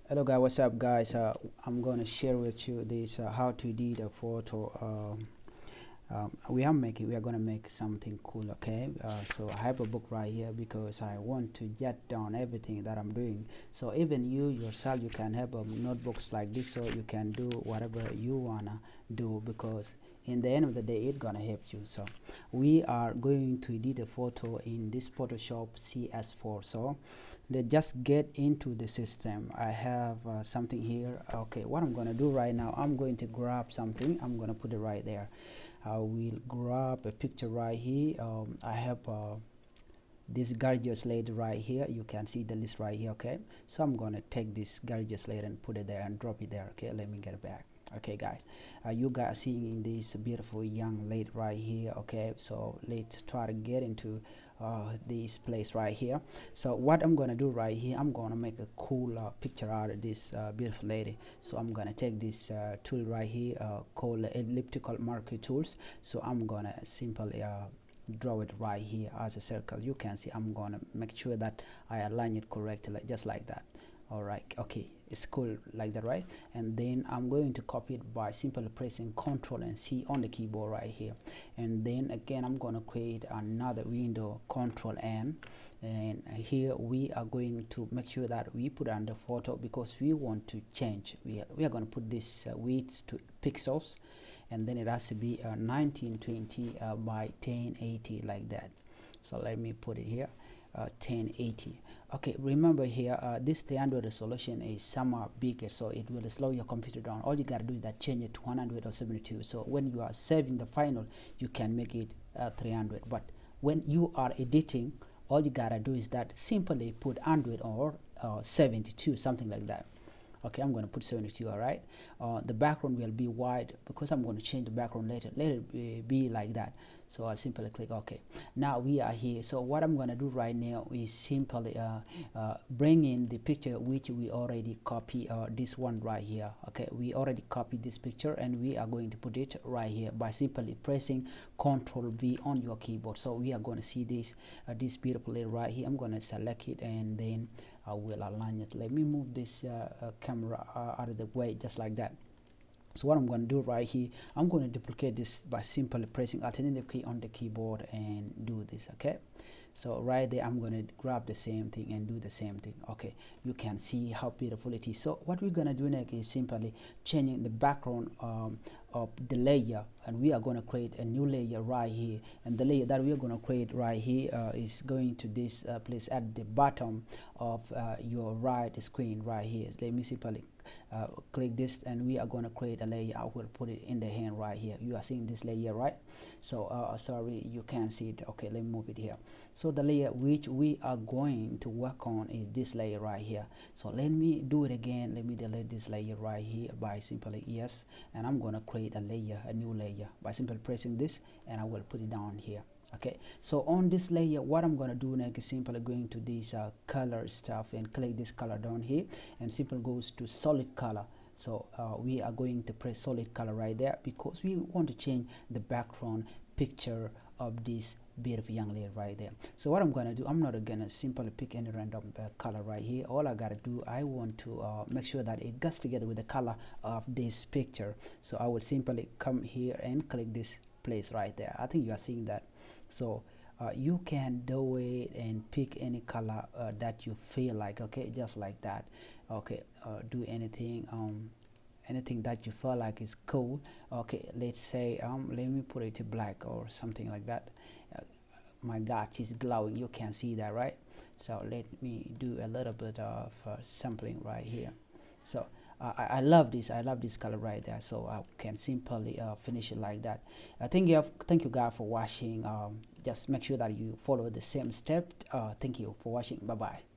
Hello guys, what's up guys? I'm gonna share with you this how to edit a photo. We are gonna make something cool, okay? So I have a book right here because I want to jot down everything that I'm doing. So even you yourself, you can have notebooks like this, so you can do whatever you wanna do, because in the end of the day it's gonna help you. So we are going to edit a photo in this Photoshop CS4. So let's just get into the system. I have something here. Okay, what I'm gonna do right now, I'm going to grab something, I'm gonna put it right there. I will grab a picture right here. I have this gorgeous lady right here. You can see the list right here. Okay, so I'm gonna take this gorgeous lady and put it there and drop it there. Okay, let me get it back. Okay guys, you guys seeing this beautiful young lady right here. Okay, so let's try to get into this place right here. So what I'm gonna do right here, I'm gonna make a cool picture out of this beautiful lady. So I'm gonna take this tool right here called elliptical marquee tools. So I'm gonna simply draw it right here as a circle. You can see I'm gonna make sure that I align it correctly, just like that. All right, okay, it's cool like that, right? And then I'm going to copy it by simply pressing Ctrl and C on the keyboard right here. And then again, I'm going to create another window, Ctrl N, and here we are going to make sure that we put under photo, because we want to change. We are going to put this width to pixels, and then it has to be 1920 by 1080 like that. So let me put it here, 1080. Okay, remember here this 300 resolution is somewhat bigger, so it will slow your computer down. All you gotta do is that change it to 100 or 72. So when you are saving the final, you can make it 300. But when you are editing, all you gotta do is that simply put 100 or 72, something like that. Okay, I'm going to put 72. All right, the background will be white because I'm going to change the background later. Let it be like that. So I'll simply click OK. Now we are here. So what I'm going to do right now is simply bring in the picture which we already copy, this one right here. Okay, we already copied this picture and we are going to put it right here by simply pressing Ctrl V on your keyboard. So we are going to see this beautiful layer right here. I'm going to select it and then I will align it. Let me move this camera out of the way, just like that. So what I'm going to do right here, I'm going to duplicate this by simply pressing alternative key on the keyboard and do this. Okay, so right there I'm going to grab the same thing and do the same thing. Okay, you can see how beautiful it is. So what we're going to do next is simply changing the background of the layer, and we are going to create a new layer right here. And the layer that we are going to create right here is going to this place at the bottom of your right screen right here. Let me simply click this and we are going to create a layer. I will put it in the hand right here. You are seeing this layer, right? So sorry, you can't see it. Okay, let me move it here. So the layer which we are going to work on is this layer right here. So let me do it again. Let me delete this layer right here by simply yes, and I'm going to create a layer, a new layer, by simply pressing this, and I will put it down here. Okay, so on this layer, what I'm going to do next is simply going to this color stuff and click this color down here, and simply goes to solid color. So we are going to press solid color right there because we want to change the background picture of this beautiful young lady right there. So what I'm going to do, I'm not going to simply pick any random color right here. All I got to do, I want to make sure that it goes together with the color of this picture. So I will simply come here and click this place right there. I think you are seeing that. So you can do it and pick any color that you feel like. Okay, just like that. Okay, do anything anything that you feel like is cool. Okay, let's say let me put it to black or something like that. My god, she's glowing. You can see that, right? So let me do a little bit of sampling right here. So I love this. I love this color right there. So I can simply finish it like that. Thank you guys for watching. Just make sure that you follow the same step. Thank you for watching. Bye bye.